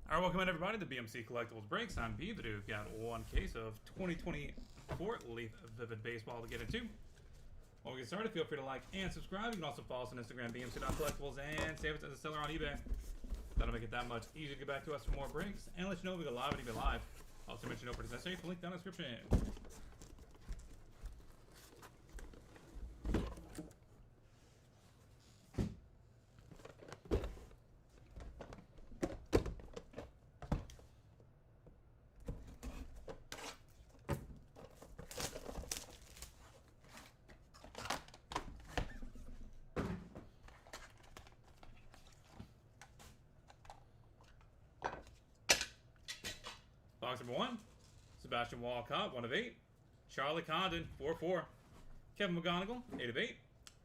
Alright, welcome in everybody to BMC Collectibles Breaks. I'm B, but we've got one case of 2024 Leaf Vivid Baseball to get into. While we get started, feel free to like and subscribe. You can also follow us on Instagram, BMC.collectibles, and save it as a seller on eBay. That'll make it that much easier to get back to us for more breaks, and let you know we go live at eBay Live. Also mention no purchase necessary, link down in the description. Box number 1, Sebastian Walcott, 1 of 8. Charlie Condon, 4-4. Kevin McGonigal, 8 of 8.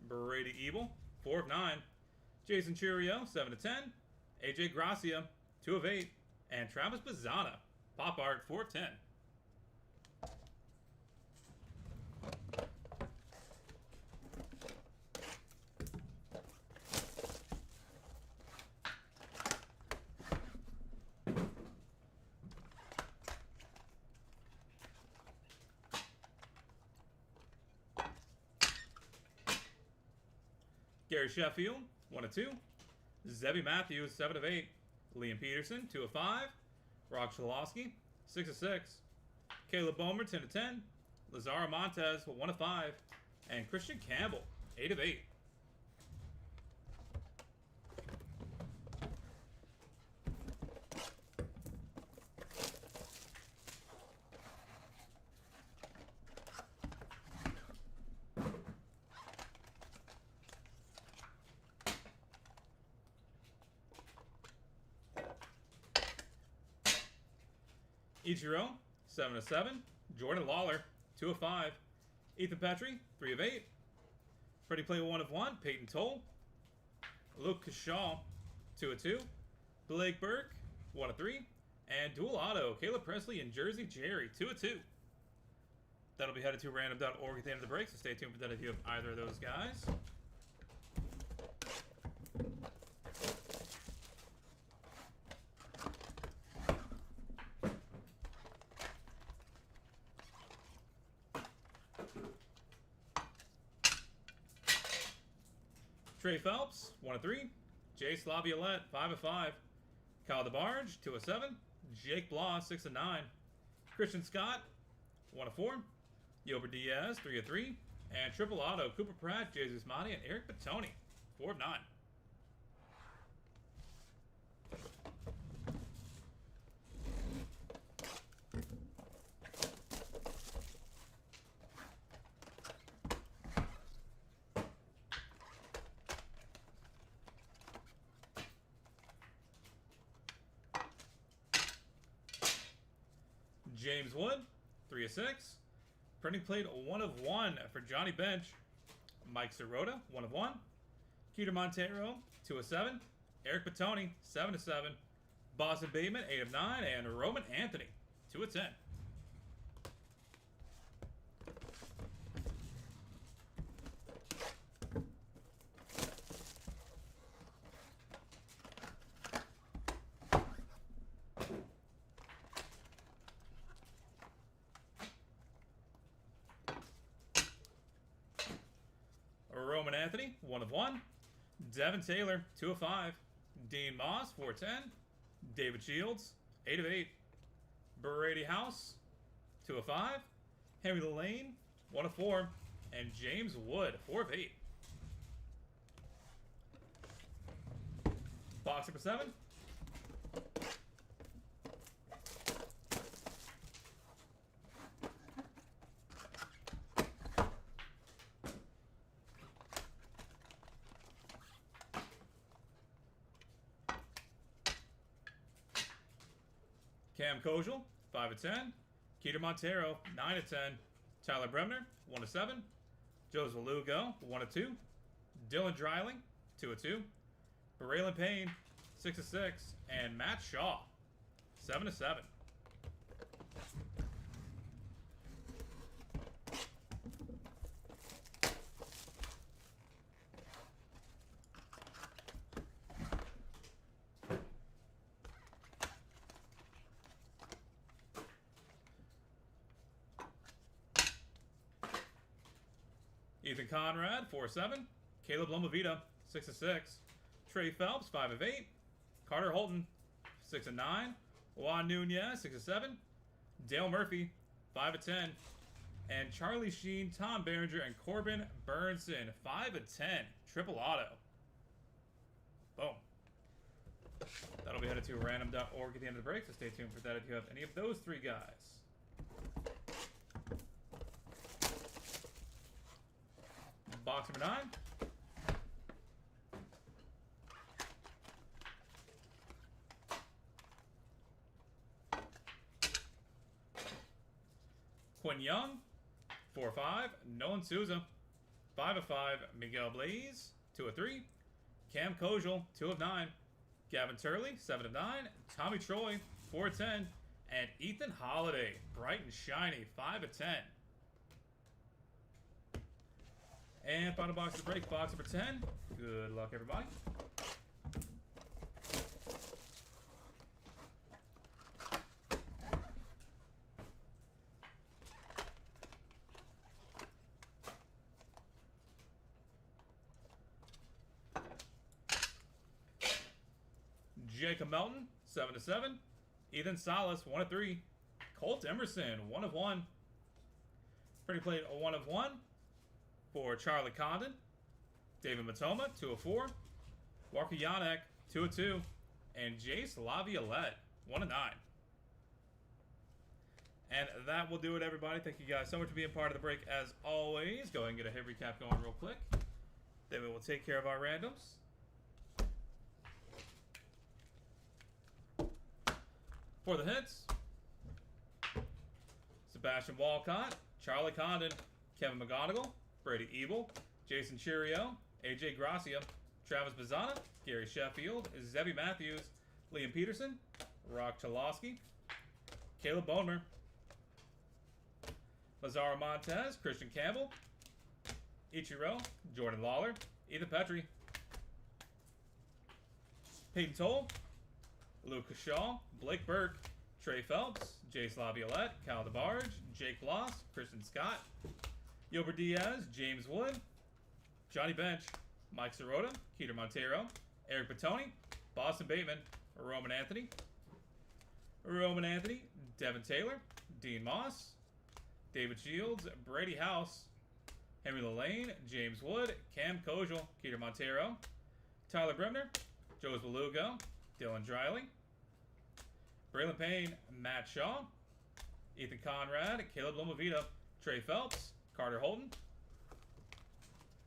Brady Ebel, 4 of 9. Jason Churio, 7 of 10. AJ Gracia, 2 of 8. And Travis Bazzana, Pop Art, 4 of 10. Gary Sheffield, 1 of 2. Zebby Matthews, 7 of 8. Liam Peterson, 2 of 5. Rock Chalosky, 6 of 6. Caleb Bomer, 10 of 10. Lazaro Montez, 1 of 5. And Christian Campbell, 8 of 8. Ichiro, 7 of 7. Jordan Lawler, 2 of 5. Ethan Petrie, 3 of 8. Freddie Play, 1 of 1. Peyton Toll. Luke Shaw, 2 of 2. Blake Burke, 1 of 3. And dual auto, Caleb Presley and Jersey Jerry, 2 of 2. That'll be headed to random.org at the end of the break, so stay tuned for that if you have either of those guys. Trey Phelps, 1 of 3. Jay Slaviolette, 5 of 5. Kyle DeBarge, 2 of 7. Jake Blah, 6 of 9. Christian Scott, 1 of 4. Yober Diaz, 3 of 3. And triple auto, Cooper Pratt, Jesus Motti, and Eric Batoni, 4 of 9. James Wood, 3 of 6. Printing plate, 1 of 1 for Johnny Bench. Mike Sirota, 1 of 1. Keter Montero, 2 of 7. Eric Batoni, 7 of 7. Boston Bateman, 8 of 9. And Roman Anthony, 2 of 10. Roman Anthony, 1 of 1. Devin Taylor, 2 of 5. Dean Moss, 4 of 10. David Shields, 8 of 8. Brady House, 2 of 5. Henry Lane, 1 of 4. And James Wood, 4 of 8. Box number 7. Cam Kojal, 5 of 10. Keter Montero, 9 of 10. Tyler Bremner, 1 of 7. Joseph Lugo, 1 of 2. Dylan Dreiling, 2 of 2. Braylon Payne, 6 of 6. And Matt Shaw, 7 of 7. Ethan Conrad, 4-7. Caleb Lomavita, 6-6. Trey Phelps, 5-8. Carter Holton, 6-9. Juan Nunez, 6-7. Dale Murphy, 5-10. And Charlie Sheen, Tom Berenger, and Corbin Burnson, 5-10. Triple auto. Boom. That'll be headed to random.org at the end of the break, so stay tuned for that if you have any of those three guys. Box number 9. Quinn Young, 4-5. Nolan Souza, 5-5. Miguel Blaze, 2-3. Cam Kojal, 2-9. Gavin Turley, 7-9. Tommy Troy, 4-10. And Ethan Holiday, bright and shiny, 5-10. And final box of the break, box number 10. Good luck, everybody. Jacob Melton, 7-7. Ethan Salas, 1-3. Colt Emerson, 1-1. Pretty plate, 1-1 for Charlie Condon. David Matoma, 2-4. Walker Yanek, 2-2. And Jace Laviolette, 1-9. And that will do it, everybody. Thank you guys so much for being part of the break, as always. Go ahead and get a hit recap going real quick. Then we will take care of our randoms. For the hits, Sebastian Walcott, Charlie Condon, Kevin McGonigal, Brady Ebel, Jason Chirio, AJ Gracia, Travis Bazzana, Gary Sheffield, Zebby Matthews, Liam Peterson, Rock Chalosky, Caleb Bonemer, Lazaro Montez, Christian Campbell, Ichiro, Jordan Lawler, Ethan Petrie, Peyton Toll, Luke Shaw, Blake Burke, Trey Phelps, Jace Laviolette, Cal DeBarge, Jake Bloss, Kristen Scott, Yober Diaz, James Wood, Johnny Bench, Mike Sirota, Keeter Montero, Eric Batoni, Boston Bateman, Roman Anthony, Devin Taylor, Dean Moss, David Shields, Brady House, Henry Lane, James Wood, Cam Kojal, Keeter Montero, Tyler Bremner, Joe Belugo, Dylan Driley, Braylon Payne, Matt Shaw, Ethan Conrad, Caleb Lomavita, Trey Phelps, Carter Holton,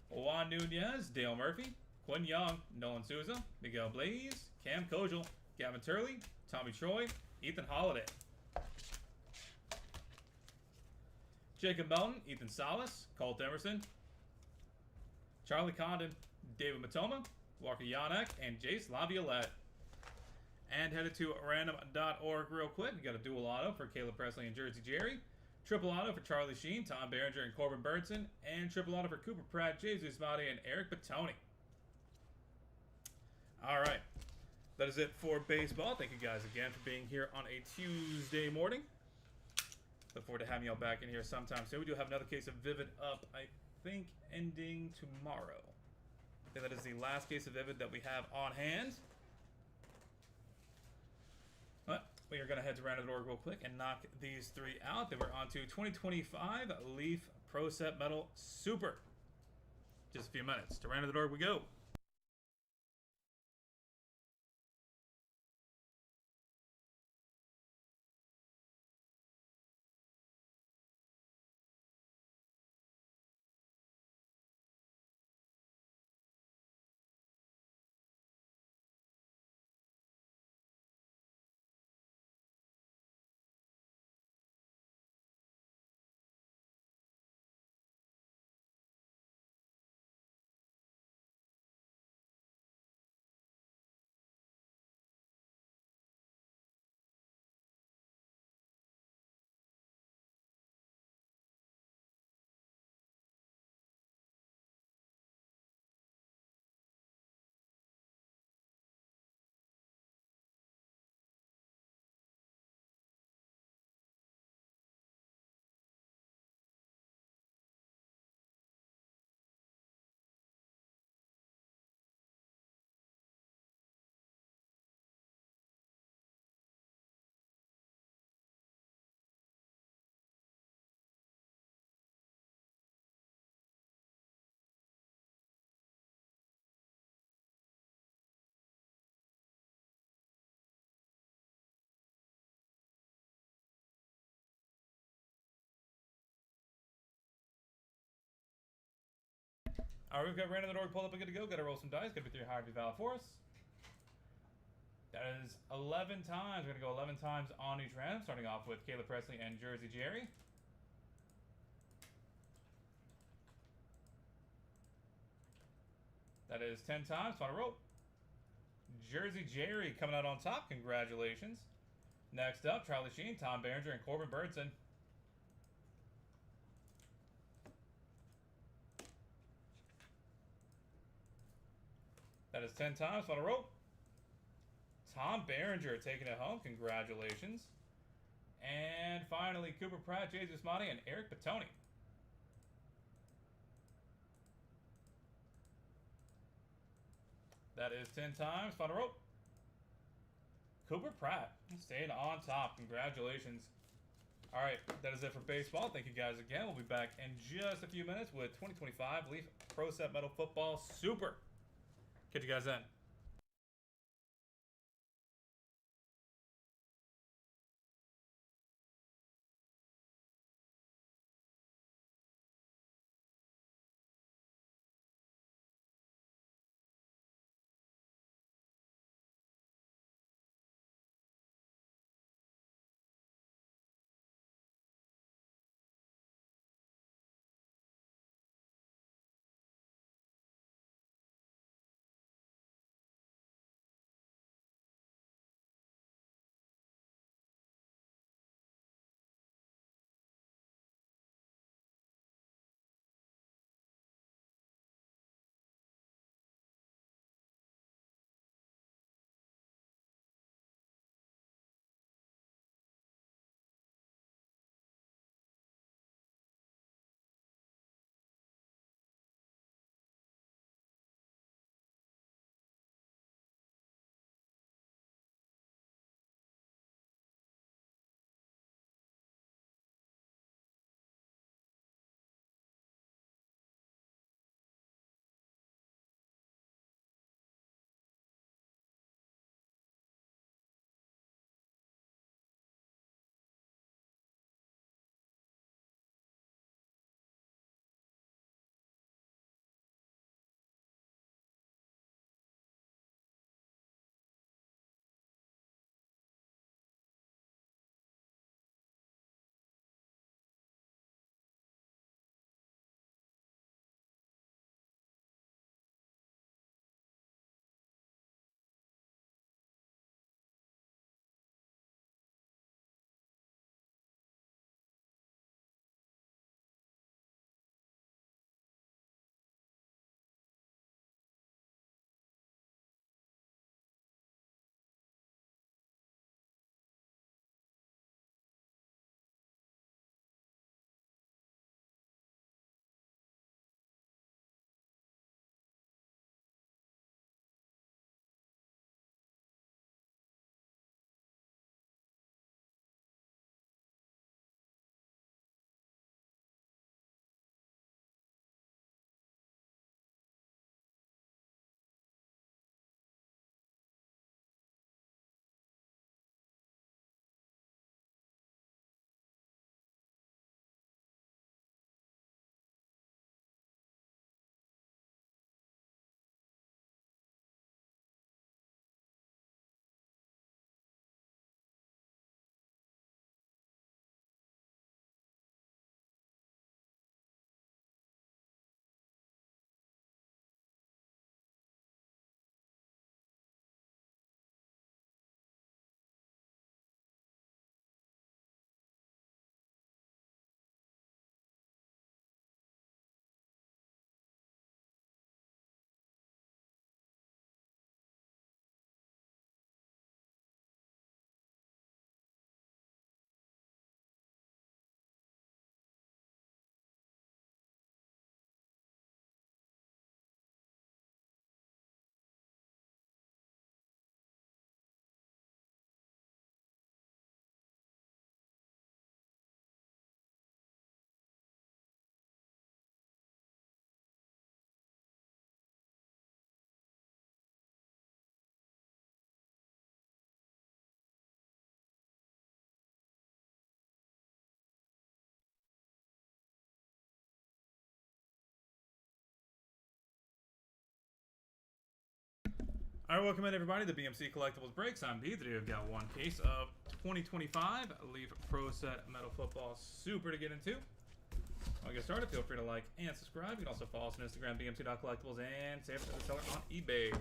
Juan Nunez, Dale Murphy, Quinn Young, Nolan Souza, Miguel Blaze, Cam Kojal, Gavin Turley, Tommy Troy, Ethan Holiday, Jacob Melton, Ethan Salas, Colt Emerson, Charlie Condon, David Matoma, Walker Yanek, and Jace Laviolette. And headed to random.org real quick. We got a dual auto for Caleb Presley and Jersey Jerry. Triple auto for Charlie Sheen, Tom Berenger, and Corbin Burnson. And triple auto for Cooper Pratt, Jesus Mate, and Eric Batoni. All right. That is it for baseball. Thank you guys again for being here on a Tuesday morning. Look forward to having y'all back in here sometime soon. We do have another case of Vivid up, I think, ending tomorrow. I think that is the last case of Vivid that we have on hand. But we are going to head to random.org real quick and knock these three out. Then we're on to 2025 Leaf Pro Set Metal Super. Just a few minutes. To random.org we go. All right, we've got random the door pulled up and good to go. Got to roll some dice. Got to be 3 higher to be valid for us. That is 11 times. We're going to go 11 times on each random, starting off with Caleb Presley and Jersey Jerry. That is 10 times. Final roll. Jersey Jerry coming out on top. Congratulations. Next up, Charlie Sheen, Tom Berenger, and Corbin Birdson. That is 10 times. Final roll. Tom Berenger taking it home. Congratulations. And finally, Cooper Pratt, Jesus Motti, and Eric Petoni. That is 10 times. Final roll. Cooper Pratt staying on top. Congratulations. All right, that is it for baseball. Thank you guys again. We'll be back in just a few minutes with 2025 Leaf Pro Set Metal Football Super. Catch you guys then. Alright, welcome in everybody to BMC Collectibles Breaks. I'm B. Today we've got one case of 2025 Leaf Pro Set Metal Football Super to get into. I'll get started. Feel free to like and subscribe. You can also follow us on Instagram, bmc.collectibles, and save it to the seller on eBay.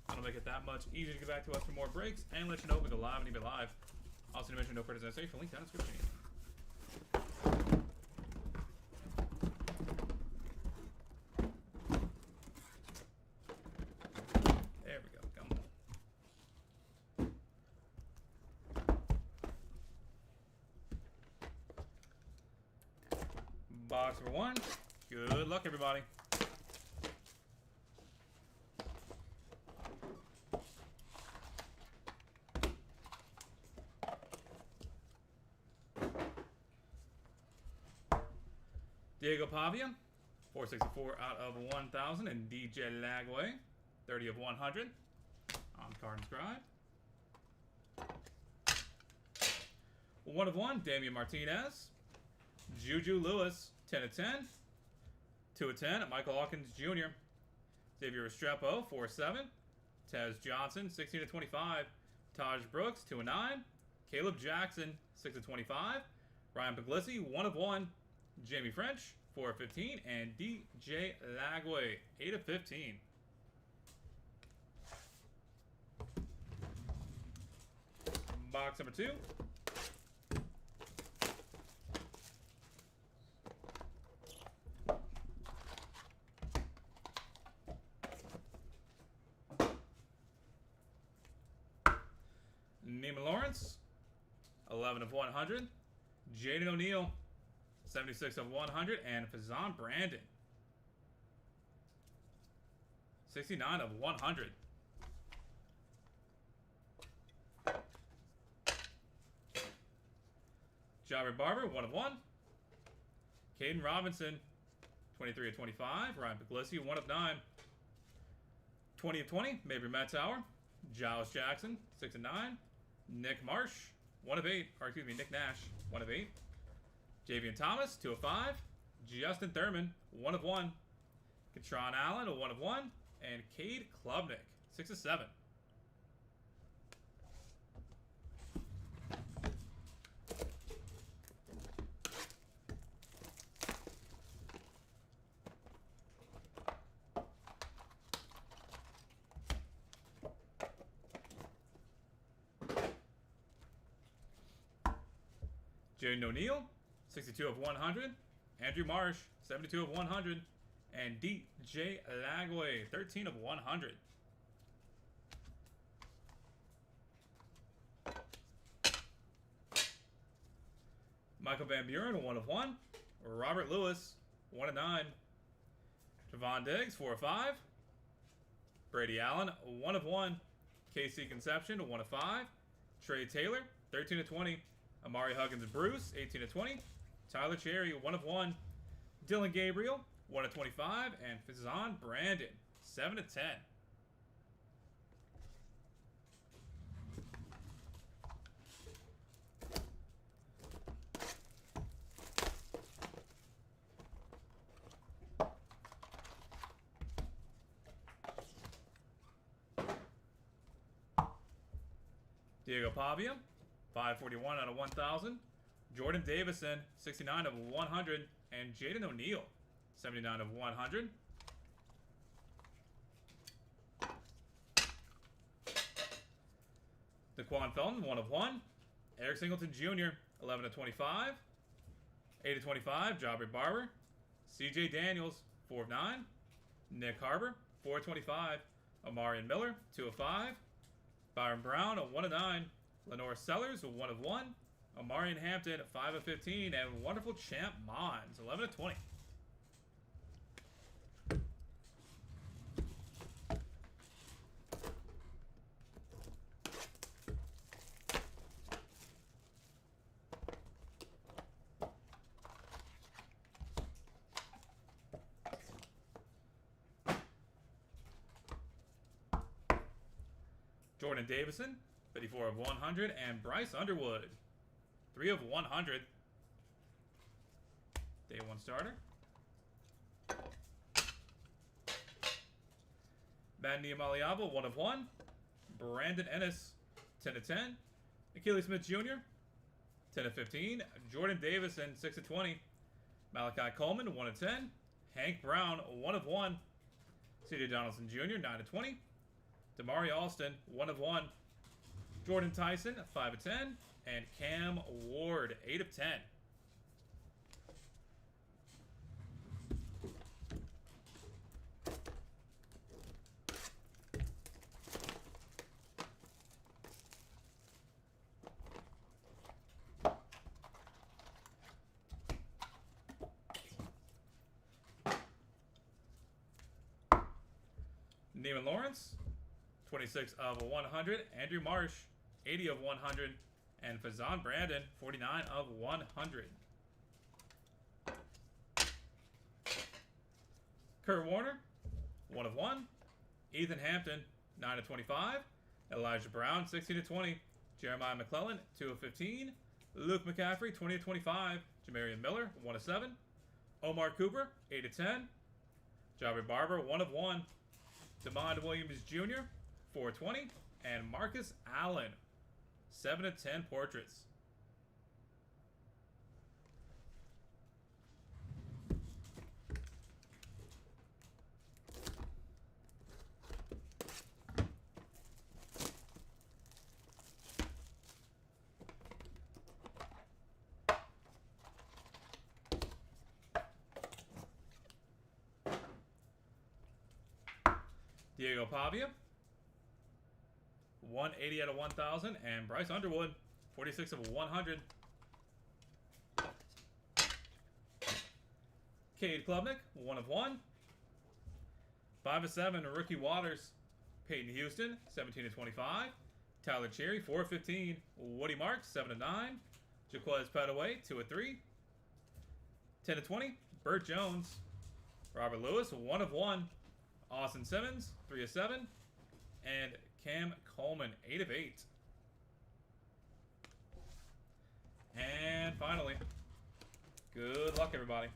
That'll make it that much easier to get back to us for more breaks and let you know we go live and eBay live. Also, to mention no purchase necessary for link down in the description. Box number one. Good luck, everybody. Diego Pavia, 464 out of 1,000, and DJ Lagway, 30 of 100 on card inscribed. 1 of 1, Damian Martinez. Juju Lewis, 10 of 10. 2 of 10, Michael Hawkins Jr. Xavier Restrepo, 4 of 7. Tez Johnson, 16 of 25. Taj Brooks, 2 of 9. Caleb Jackson, 6 of 25. Ryan Puglisi, 1 of 1. Jamie French, 4 of 15. And DJ Lagway, 8 of 15. Box number 2. Neiman Lawrence, 11 of 100. Jaden O'Neal, 76 of 100. And Fazan Brandon, 69 of 100. Jabari Barber, 1 of 1. Caden Robinson, 23 of 25. Ryan Puglisi, 1 of 9. 20 of 20. Mabry Metzauer. Giles Jackson, 6 of 9. Nick Marsh, 1 of 8. Or excuse me, Nick Nash, 1 of 8. Javian Thomas, 2 of 5. Justin Thurman, 1 of 1. Katron Allen, 1 of 1. And Cade Klubnik, 6 of 7. Jaden O'Neal, 62 of 100. Andrew Marsh, 72 of 100. And DJ Lagway, 13 of 100. Michael Van Buren, 1 of 1. Robert Lewis, 1 of 9. Javon Diggs, 4 of 5. Brady Allen, 1 of 1. KC Conception, 1 of 5. Trey Taylor, 13 of 20. Amari Huggins Bruce, 18 of 20. Tyler Cherry, 1 of 1. Dylan Gabriel, 1 of 25. And Fazan Brandon, 7 of 10. Diego Pavia, 541 out of 1,000. Jordan Davison, 69 of 100. And Jaden O'Neal, 79 of 100. Daquan Felton, 1 of 1. Eric Singleton Jr., 11 of 25. 8 of 25, Jabari Barber. CJ Daniels, 4 of 9. Nick Harbor, 4 of 25. Amarian Miller, 2 of 5. Byron Brown, 1 of 9. Lenore Sellers, 1 of 1. Amarian Hampton, 5 of 15. And wonderful Champ Mons, 11 of 20. Jordan Davison, 54 of 100, and Bryce Underwood, 3 of 100. Day 1 starter. Manny Maliava, 1 of 1. Brandon Ennis, 10 of 10. Achilles Smith Jr., 10 of 15. Jordan Davison, 6 of 20. Malachi Coleman, 1 of 10. Hank Brown, 1 of 1. C.J. Donaldson Jr., 9 of 20. Damari Alston, 1 of 1. Jordan Tyson, 5 of 10. And Cam Ward, 8 of 10. Neiman Lawrence, 26 of 100. Andrew Marsh, 80 of 100. And Fazan Brandon, 49 of 100. Kurt Warner, 1 of 1. Ethan Hampton, 9 of 25. Elijah Brown, 16 of 20. Jeremiah McClellan, 2 of 15. Luke McCaffrey, 20 of 25. Jamarian Miller, 1 of 7. Omar Cooper, 8 of 10. Jabari Barber, 1 of 1. Demond Williams Jr., 420. And Marcus Allen, 7 of 10 portraits. Diego Pavia, 180 out of 1,000. And Bryce Underwood, 46 of 100. Cade Klubnik, 1 of 1. 5 of 7. Ricky Waters. Peyton Houston, 17 of 25. Tyler Cherry, 4 of 15. Woody Marks, 7 of 9. Jaquez Petaway, 2 of 3. 10 of 20. Burt Jones. Robert Lewis, 1 of 1. Austin Simmons, 3 of 7. And Cam Coleman, 8 of 8. And finally, good luck, everybody.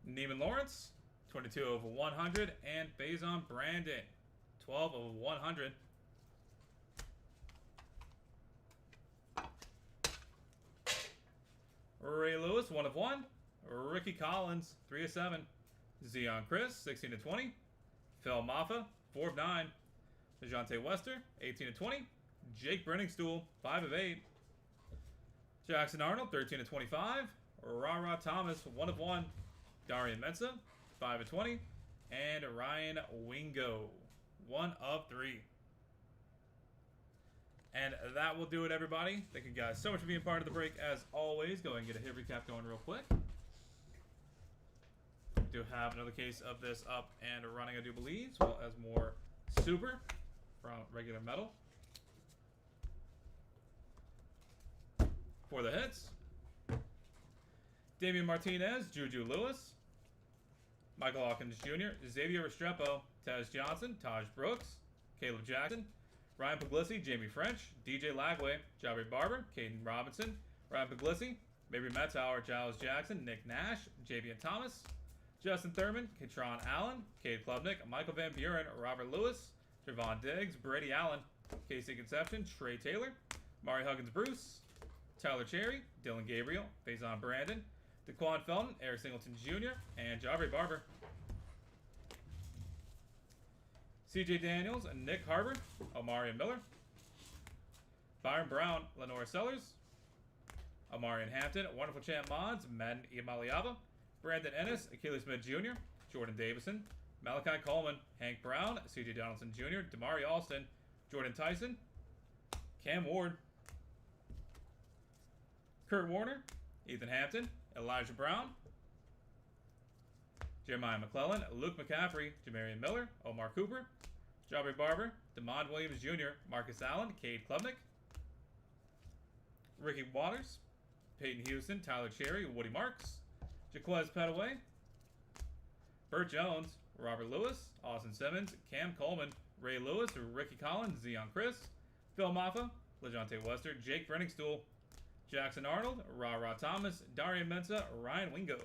Neiman Lawrence, 22 of 100. And Fazan Brandon, 12 of 100. Ray Lewis, 1 of 1. Ricky Collins, 3 of 7. Zion Chris, 16 of 20. Phil Maffa, 4 of 9. DeJounte Wester, 18 of 20. Jake Brenningstool, 5 of 8. Jackson Arnold, 13 of 25. Ra Thomas, 1 of 1. Darian Mensa, 5 of 20. And Ryan Wingo, 1 of 3. And that will do it, everybody. Thank you guys so much for being part of the break. As always, go ahead and get a hit recap going real quick. Do have another case of this up and running, I do believe, as well as more super from regular metal. For the hits, Damian Martinez, Juju Lewis, Michael Hawkins Jr., Xavier Restrepo, Taz Johnson, Taj Brooks, Caleb Jackson, Ryan Puglisi, Jamie French, DJ Lagway, Jabari Barber, Caden Robinson, Ryan Puglisi, Mabry Metzauer, Giles Jackson, Nick Nash, Javian Thomas, Justin Thurman, Katron Allen, Cade Klubnik, Michael Van Buren, Robert Lewis, Javon Diggs, Brady Allen, Casey Conception, Trey Taylor, Mari Huggins Bruce, Tyler Cherry, Dylan Gabriel, Fazan Brandon, Daquan Felton, Eric Singleton Jr., and Jabari Barber. CJ Daniels, Nick Harbor, Omarion Miller, Byron Brown, Lenore Sellers, Omarion Hampton, Wonderful Champ Mods, Madden Imaliava, Brandon Ennis, Achilles Smith Jr., Jordan Davison, Malachi Coleman, Hank Brown, CJ Donaldson Jr., Damari Alston, Jordan Tyson, Cam Ward, Kurt Warner, Ethan Hampton, Elijah Brown, Jeremiah McClellan, Luke McCaffrey, Jamarian Miller, Omar Cooper, Jabari Barber, Demond Williams Jr., Marcus Allen, Cade Klubnik, Ricky Waters, Peyton Houston, Tyler Cherry, Woody Marks, Jaquez Petaway, Burt Jones, Robert Lewis, Austin Simmons, Cam Coleman, Ray Lewis, Ricky Collins, Zion Chris, Phil Maffa, LeJonte Wester, Jake Brenningstool, Jackson Arnold, Ra Thomas, Darian Mensah, Ryan Wingo.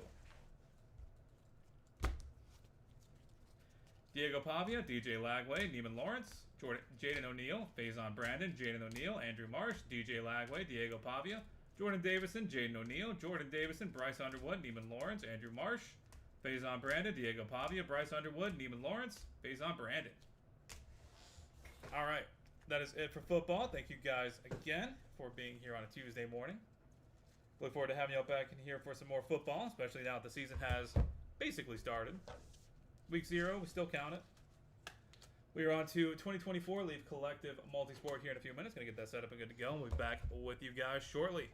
Diego Pavia, DJ Lagway, Neiman Lawrence, Jaden O'Neal, Faison Brandon, Jaden O'Neal, Andrew Marsh, DJ Lagway, Diego Pavia, Jordan Davison, Jaden O'Neal, Jordan Davison, Bryce Underwood, Neiman Lawrence, Andrew Marsh, Faison Brandon, Diego Pavia, Bryce Underwood, Neiman Lawrence, Faison Brandon. All right, that is it for football. Thank you guys again for being here on a Tuesday morning. Look forward to having you back in here for some more football, especially now that the season has basically started. Week 0, we still count it. We are on to 2024 Leaf Collective Multisport here in a few minutes. Going to get that set up and good to go. We'll be back with you guys shortly.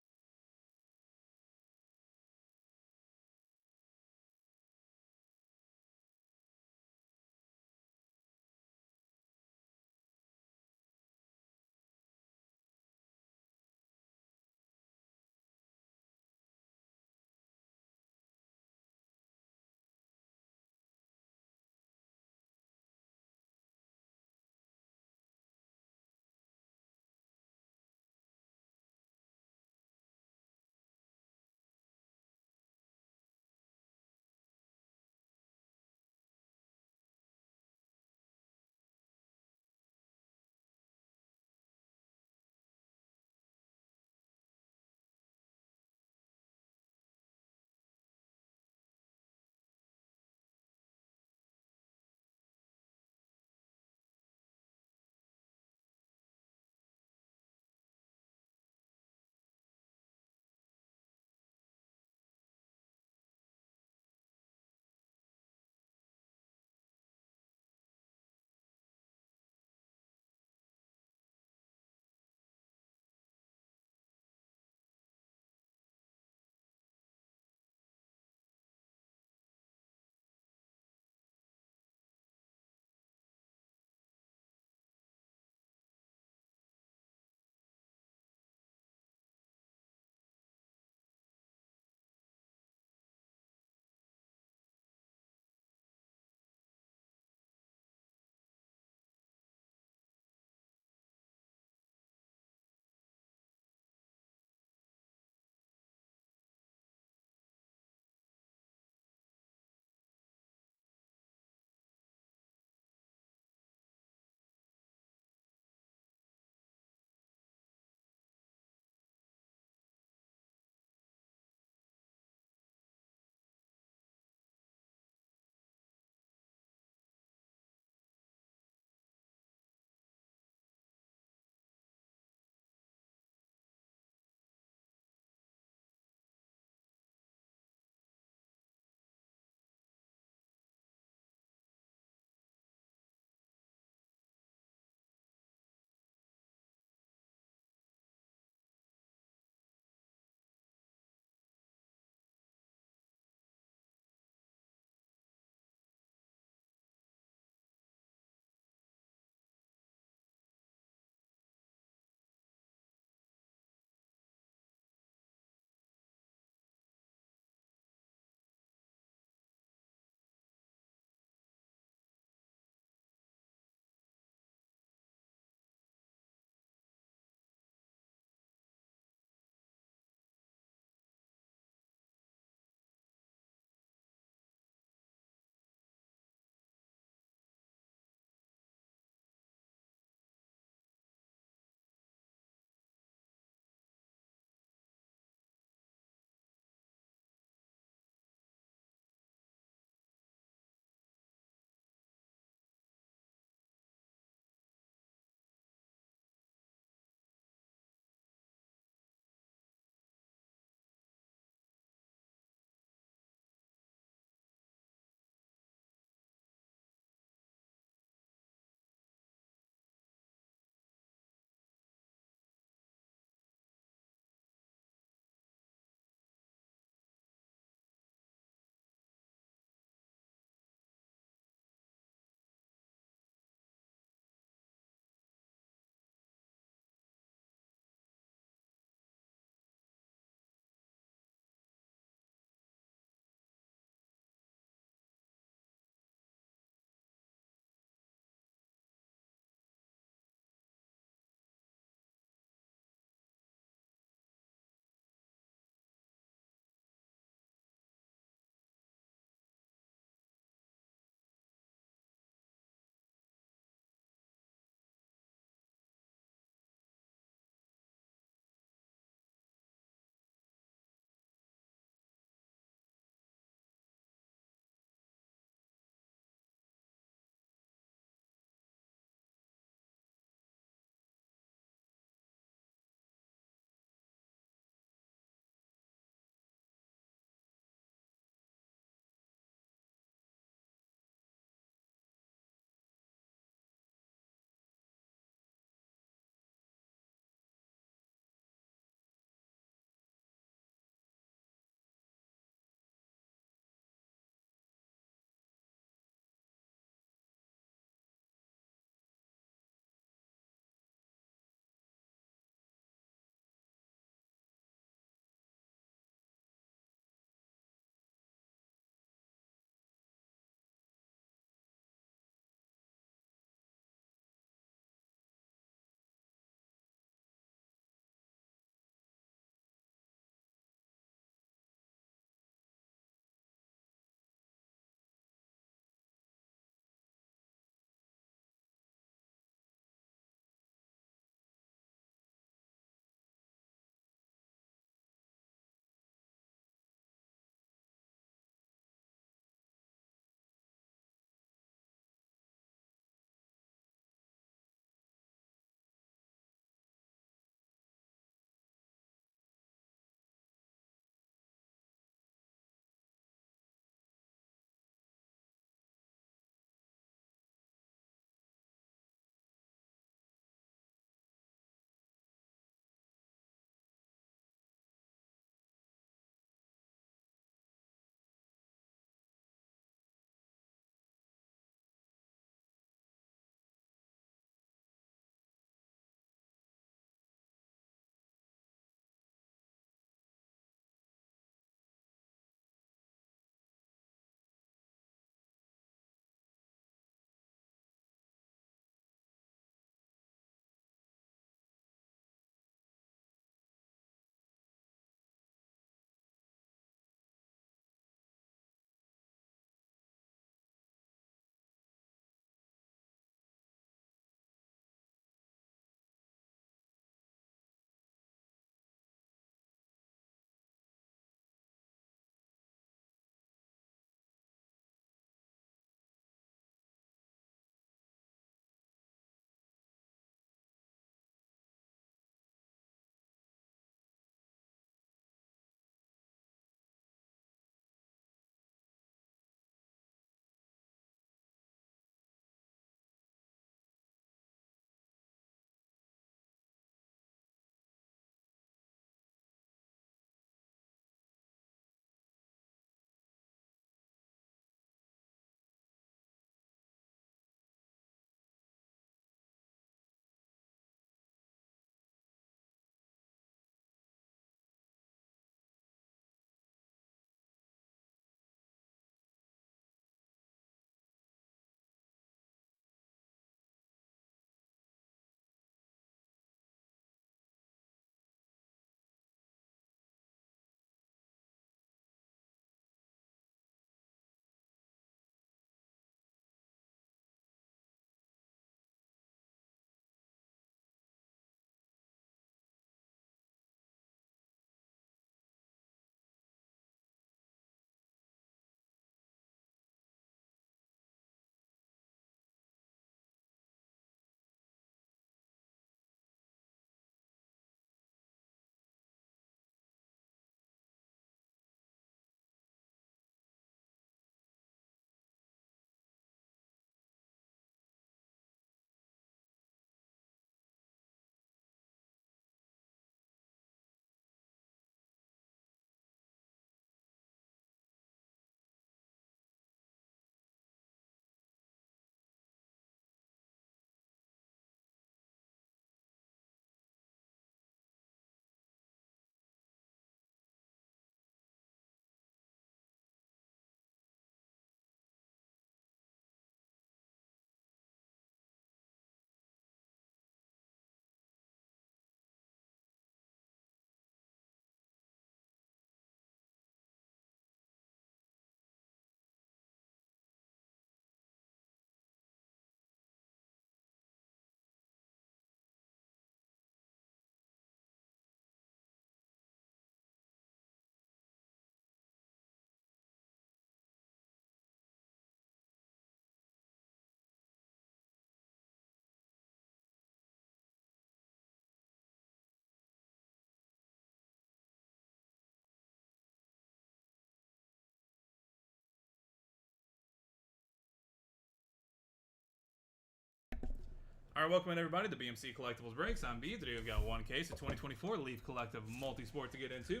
Alright, welcome in everybody to BMC Collectibles Breaks. I'm B. Today we've got one case of 2024 Leaf Collective Multi-Sport to get into.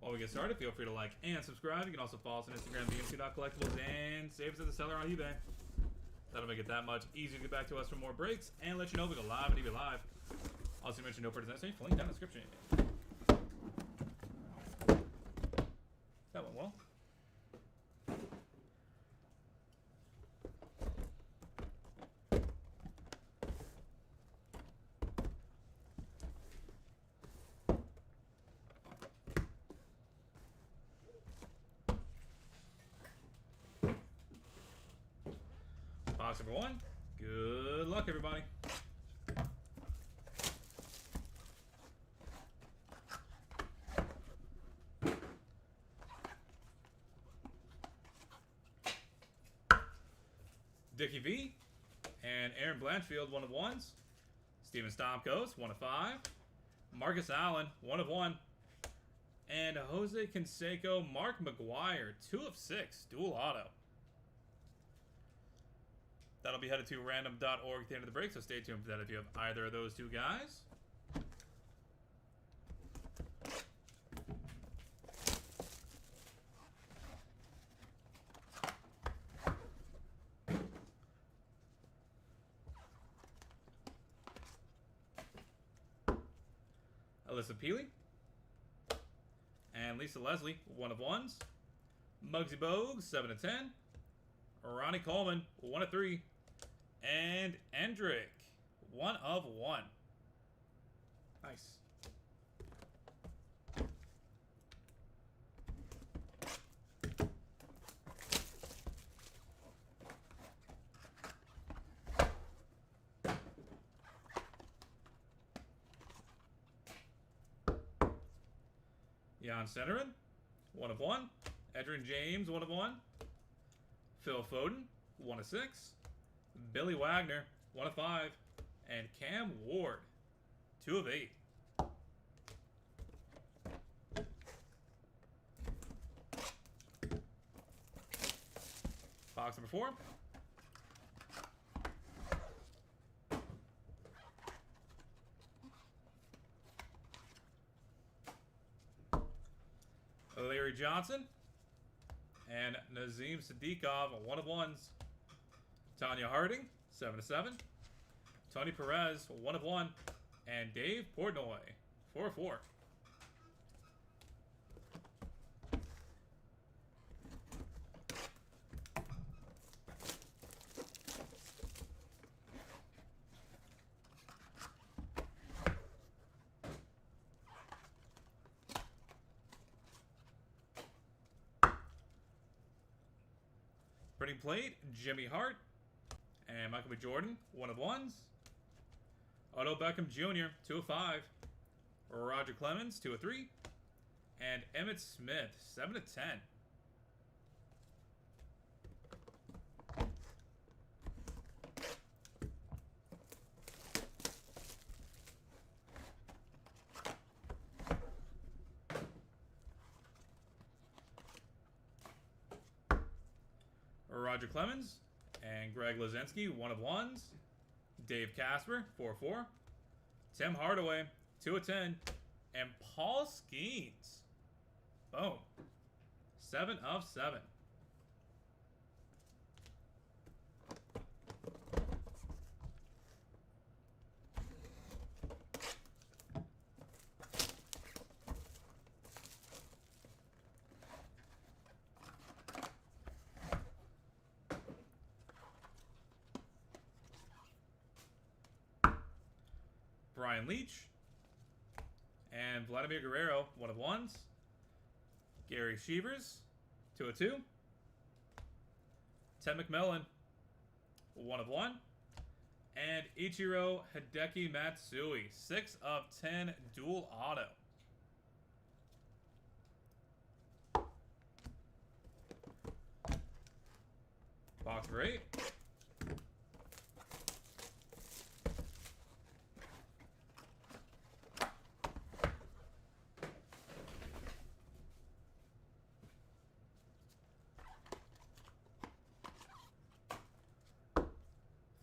While we get started, feel free to like and subscribe. You can also follow us on Instagram, bmc.collectibles, and save us as a seller on eBay. That'll make it that much easier to get back to us for more breaks and let you know we go live and eBay Live. Also mention no purchase necessary. Link down in the description. That went well. Box number one. Good luck, everybody. Dickie V and Aaron Blanchfield, 1 of 1s. Steven Stamkos, 1 of 5. Marcus Allen, 1 of 1. And Jose Canseco, Mark McGuire, 2 of 6, dual auto. That'll be headed to random.org at the end of the break, so stay tuned for that if you have either of those two guys. Alyssa Peely and Lisa Leslie, 1 of 1s. Muggsy Bogues, 7 of 10. Ronnie Coleman, 1 of 3. And Endrick, 1 of 1. Nice. Jan Centerin, 1 of 1. Edrin James, 1 of 1. Phil Foden, 1 of 6. Billy Wagner, 1 of 5. And Cam Ward, 2 of 8. Box number 4. Larry Johnson and Nazim Sadiqov, 1 of 1s. Tanya Harding, 7 of 7. Tony Perez, 1 of 1. And Dave Portnoy, 4 of 4. Printing plate, Jimmy Hart and Michael B. Jordan, 1 of 1s. Otto Beckham Jr., 2 of 5. Roger Clemens, 2 of 3. And Emmitt Smith, 7 of 10. Roger Clemens and Greg Lazinski, 1 of 1s. Dave Casper, 4 of 4. Tim Hardaway, 2 of 10. And Paul Skeens, boom, 7 of 7. Brian Leach and Vladimir Guerrero, 1 of 1s. Gary Shevers, 2 of 2. Ted McMillan, 1 of 1. And Ichiro Hideki Matsui, 6 of 10 dual auto. Box number 8.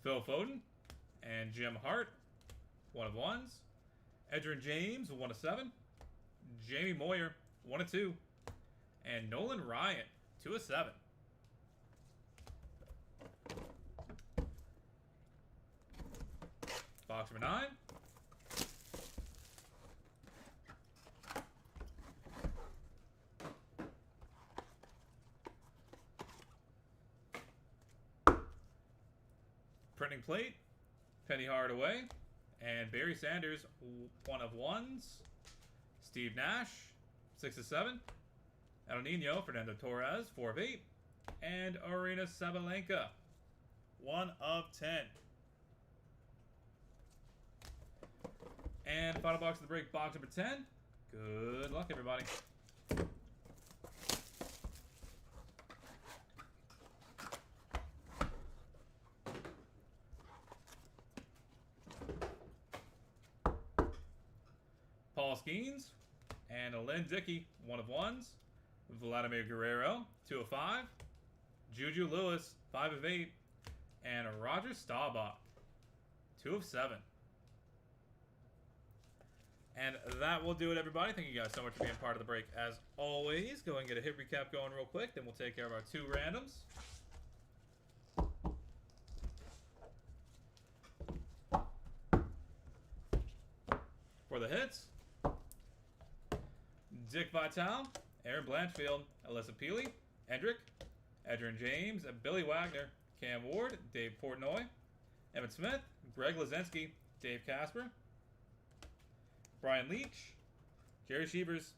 Phil Foden and Jim Hart, 1 of 1s. Edgerrin James, 1 of 7. Jamie Moyer, 1 of 2. And Nolan Ryan, 2 of 7. Box number 9. Printing plate, Penny Hardaway, and Barry Sanders, 1 of 1s. Steve Nash, 6 of 7. El Nino, Fernando Torres, 4 of 8. And Arena Sabalenka, 1 of 10. And final box of the break, box number 10. Good luck, everybody. Paul Skeens and Lynn Dickey, 1 of 1s. Vladimir Guerrero, 2 of 5. Juju Lewis, 5 of 8. And Roger Staubach, 2 of 7. And that will do it, everybody. Thank you guys so much for being part of the break. As always, go ahead and get a hit recap going real quick. Then we'll take care of our 2 randoms. For the hits, Dick Vitale, Aaron Blanchfield, Alyssa Peely, Hendrick, Edgerrin James, Billy Wagner, Cam Ward, Dave Portnoy, Emmett Smith, Greg Lazinski, Dave Casper, Brian Leach, Jerry Shevers,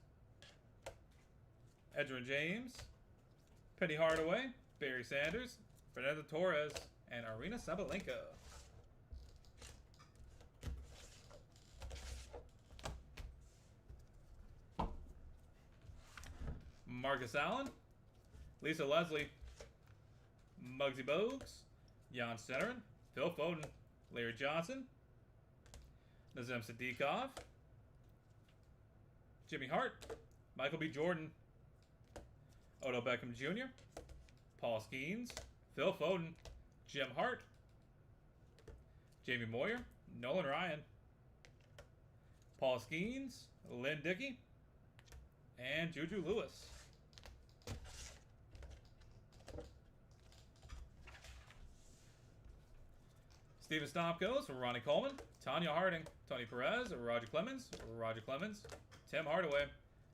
Edgerrin James, Penny Hardaway, Barry Sanders, Fernando Torres, and Arena Sabalenka. Marcus Allen, Lisa Leslie, Muggsy Bogues, Jan Stenerin, Phil Foden, Larry Johnson, Nazem Sadikov, Jimmy Hart, Michael B. Jordan, Odell Beckham Jr., Paul Skeens, Phil Foden, Jim Hart, Jamie Moyer, Nolan Ryan, Paul Skeens, Lynn Dickey, and Juju Lewis. Steven Stamkos, Ronnie Coleman, Tanya Harding, Tony Perez, Roger Clemens, Tim Hardaway,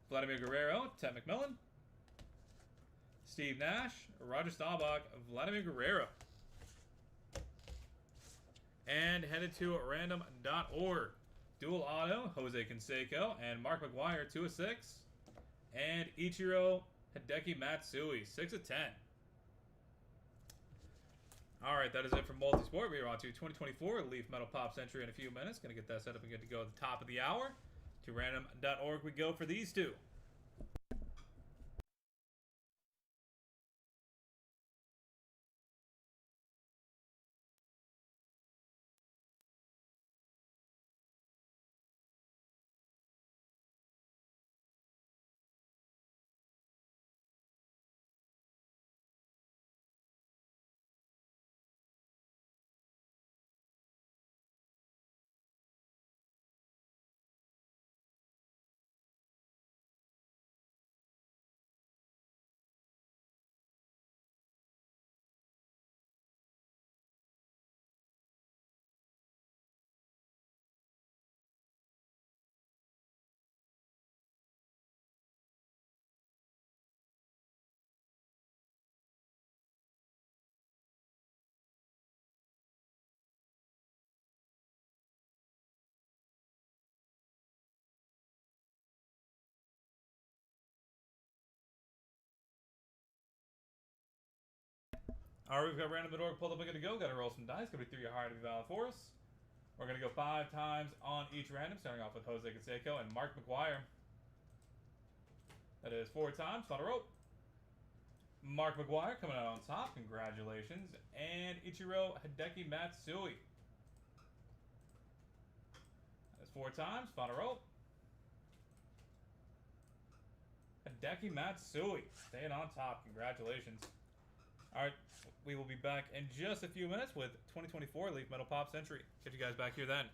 Vladimir Guerrero, Ted McMillan, Steve Nash, Roger Staubach, Vladimir Guerrero. And headed to random.org. Dual auto, Jose Canseco and Mark McGuire, 2 of 6. And Ichiro Hideki Matsui, 6 of 10. Alright, that is it for Multisport. We are on to 2024 Leaf Metal Pops entry in a few minutes. Going to get that set up and good to go at the top of the hour. To random.org we go for these 2. Alright, we've got random.org pulled up and good to go. Got to roll some dice. Going to be 3 hard to be valid for us. We're going to go 5 times on each random, starting off with Jose Canseco and Mark McGuire. That is 4 times. On a rope. Mark McGuire coming out on top. Congratulations. And Ichiro Hideki Matsui. That's 4 times. Final rope. Hideki Matsui staying on top. Congratulations. Alright, we will be back in just a few minutes with 2024 Leaf Metal Pop Century. Get you guys back here then.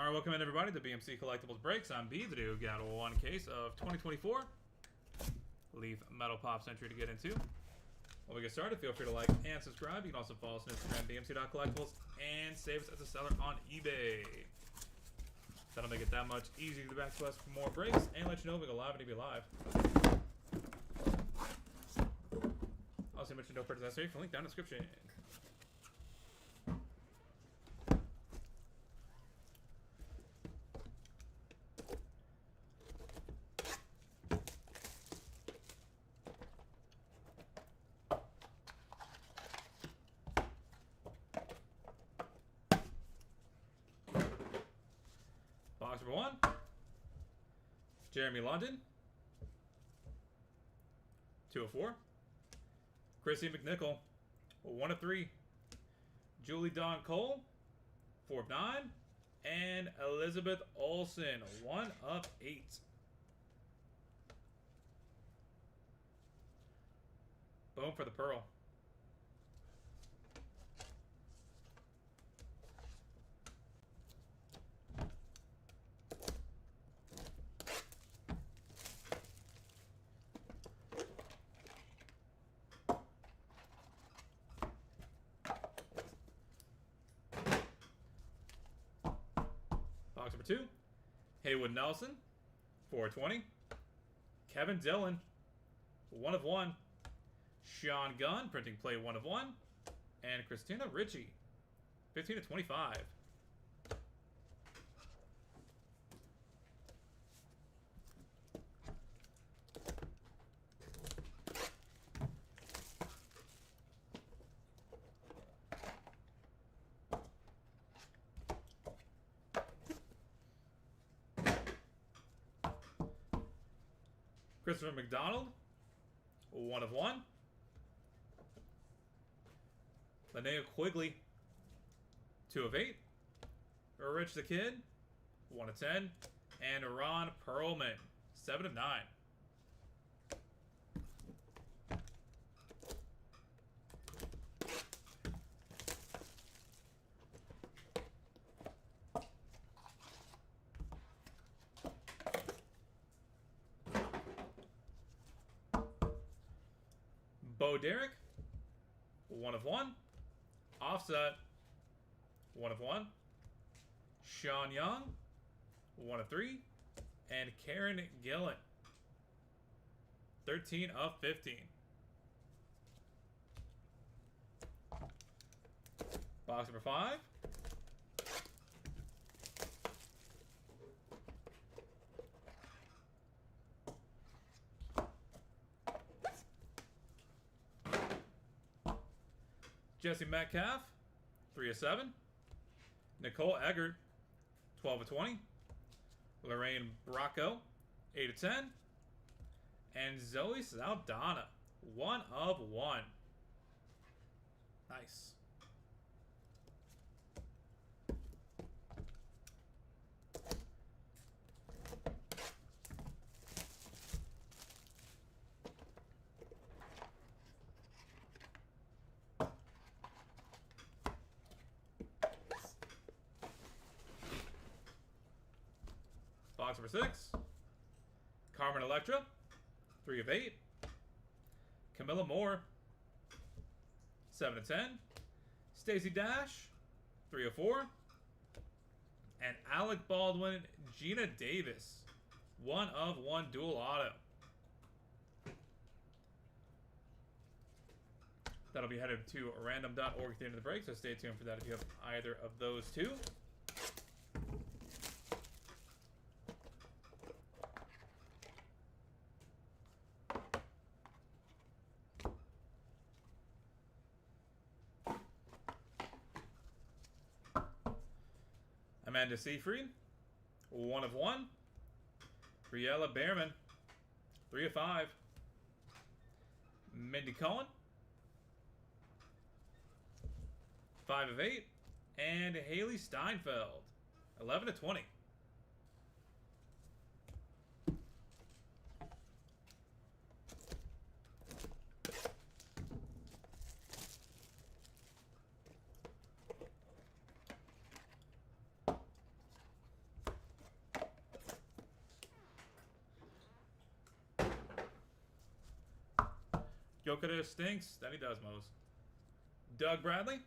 All right, welcome in everybody to BMC Collectibles Breaks. I'm B, the dude. Got one case of 2024 Leaf Metal Pop Century to get into. When we get started, feel free to like and subscribe. You can also follow us on Instagram, bmc.collectibles, and save us as a seller on eBay. That'll make it that much easier to get back to us for more breaks and let you know we go live and be live. Also mention no purchase necessary for link down in the description. Box number 1, Jeremy London, 2 of 4. Chrissy McNichol, 1 of 3. Julie Dawn Cole, 4 of 9. And Elizabeth Olsen, 1 of 8. Boom for the Pearl. Box number 2, Haywood Nelson, 420. Kevin Dillon, 1 of 1. Sean Gunn, printing play 1 of 1. And Christina Ritchie, 15 of 25. Christopher McDonald, 1 of 1. Linnea Quigley, 2 of 8. Rich the Kid, 1 of 10. And Ron Perlman, 7 of 9. Bo Derek, 1 of 1. Offset, 1 of 1. Sean Young, 1 of 3. And Karen Gillen, 13 of 15. Box number 5. Jesse Metcalf, 3 of 7. Nicole Eggert, 12 of 20. Lorraine Bracco, 8 of 10. And Zoe Saldana, 1 of 1. Nice. Box number 6, Carmen Electra, 3 of 8. Camilla Moore, 7 of 10. Stacey Dash, 3 of 4. And Alec Baldwin, Gina Davis, 1 of 1 dual auto. That'll be headed to random.org at the end of the break, so stay tuned for that if you have either of those two. Amanda Seyfried, 1 of 1. Briella Behrman, 3 of 5. Mindy Cohen, 5 of 8. And Haley Steinfeld, 11 of 20. Yokoda stinks. Then he does most. Doug Bradley,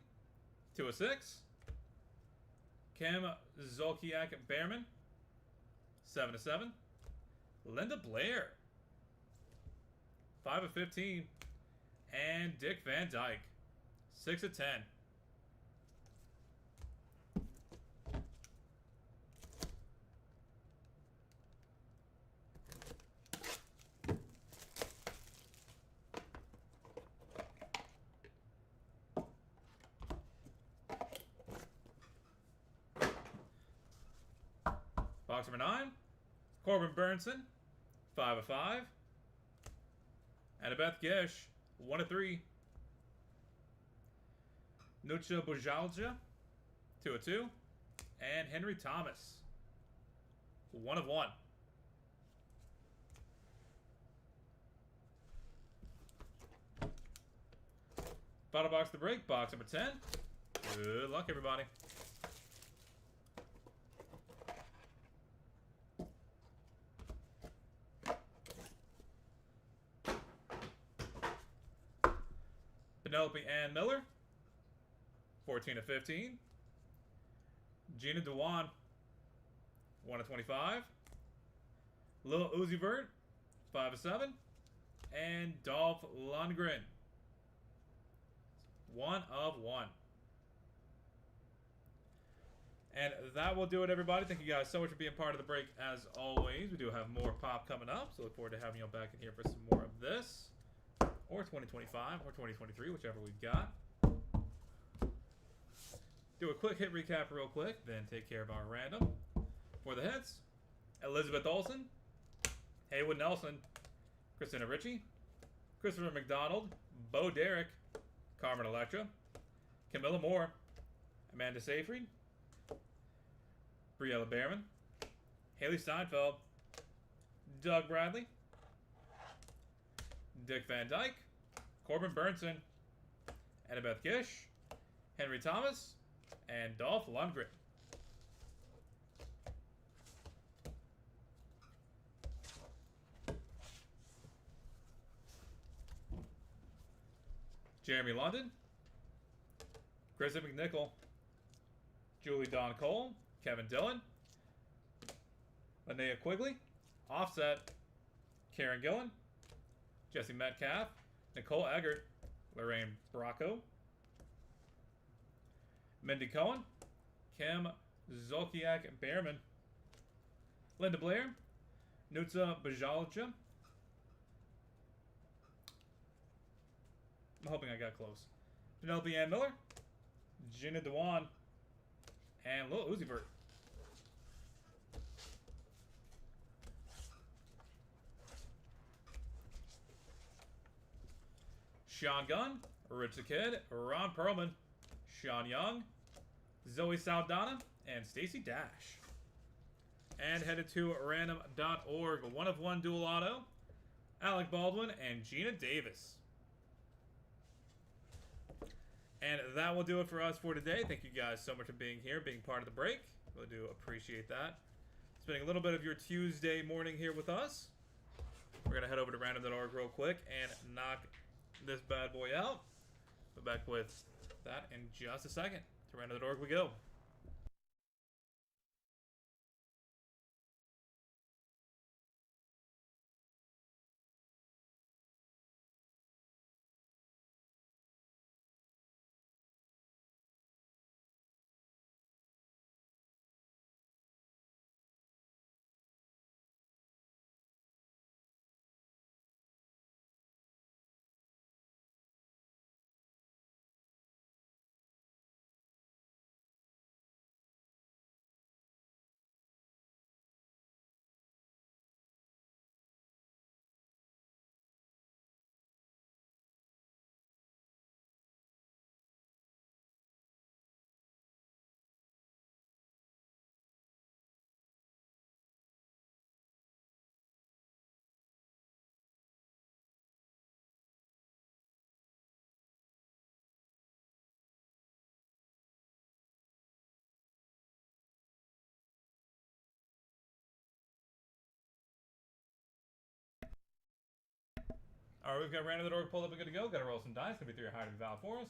2 of 6. Kim Zolkiak Behrman, 7 of 7. Linda Blair, 5 of 15. And Dick Van Dyke, 6 of 10. Box number 9, Corbin Burnson, 5 of 5. Annabeth Gish, 1 of 3. Nucha Bujalja, 2 of 2. And Henry Thomas, 1 of 1. Final box to break, box number 10. Good luck, everybody. Penelope Ann Miller, 14 of 15. Gina Dewan, 1 of 25. Lil Uzi Vert, 5 of 7. And Dolph Lundgren, 1 of 1. And that will do it, everybody. Thank you guys so much for being part of the break, as always. We do have more pop coming up, so look forward to having you all back in here for some more of this. Or 2025, or 2023, whichever we've got. Do a quick hit recap real quick, then take care of our random. For the hits, Elizabeth Olsen, Haywood Nelson, Christina Ritchie, Christopher McDonald, Bo Derek, Carmen Electra, Camilla Moore, Amanda Seyfried, Briella Behrman, Haley Steinfeld, Doug Bradley, Dick Van Dyke, Corbin Burnson, Annabeth Gish, Henry Thomas, and Dolph Lundgren. Jeremy London, Kristen McNichol, Julie Dawn Cole, Kevin Dillon, Linnea Quigley, Offset, Karen Gillen, Jesse Metcalf, Nicole Eggert, Lorraine Bracco, Mindy Cohen, Kim Zolkiak Behrman, Linda Blair, Nutsa Bajalja. I'm hoping I got close. Penelope Ann Miller, Gina Dewan, and Lil Uzi Vert. Sean Gunn, Rich the Kid, Ron Perlman, Sean Young, Zoe Saldana, and Stacy Dash. And headed to random.org, 1 of 1 dual auto, Alec Baldwin and Gina Davis. And that will do it for us for today. Thank you guys so much for being here, being part of the break. Really do appreciate that. Spending a little bit of your Tuesday morning here with us. We're going to head over to random.org real quick and knock this bad boy out. We'll be back with that in just a second. To random.org we go. All right, we've got random the door pulled up and good to go. Got to roll some dice. Gonna be 3 higher to be valid for us.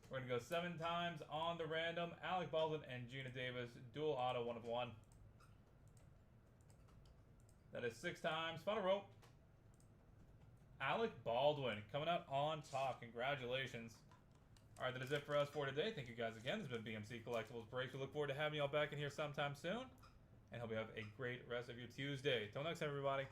We're gonna go 7 times on the random. Alec Baldwin and Gina Davis, dual auto, 1 of 1. That is 6 times. Final roll. Alec Baldwin coming out on top. Congratulations. All right, that is it for us for today. Thank you guys again. This has been BMC Collectibles Breaks. We look forward to having you all back in here sometime soon. And hope you have a great rest of your Tuesday. Till next time, everybody.